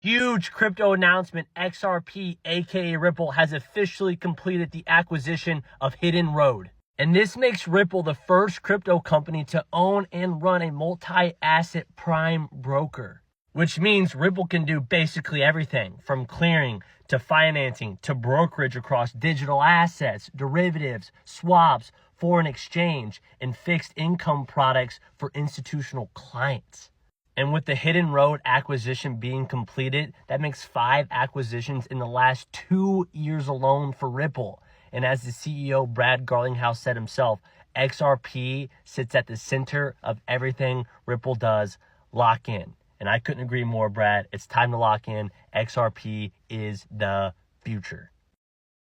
Huge crypto announcement. XRP, aka Ripple, has officially completed the acquisition of Hidden Road. And this makes Ripple the first crypto company to own and run a multi-asset prime broker, which means Ripple can do basically everything from clearing to financing to brokerage across digital assets, derivatives, swaps, foreign exchange, and fixed income products for institutional clients. And with the Hidden Road acquisition being completed, that makes 5 acquisitions in the last 2 years alone for Ripple. And as the CEO, Brad Garlinghouse, said himself, XRP sits at the center of everything Ripple does. Lock in. And I couldn't agree more, Brad. It's time to lock in. XRP is the future.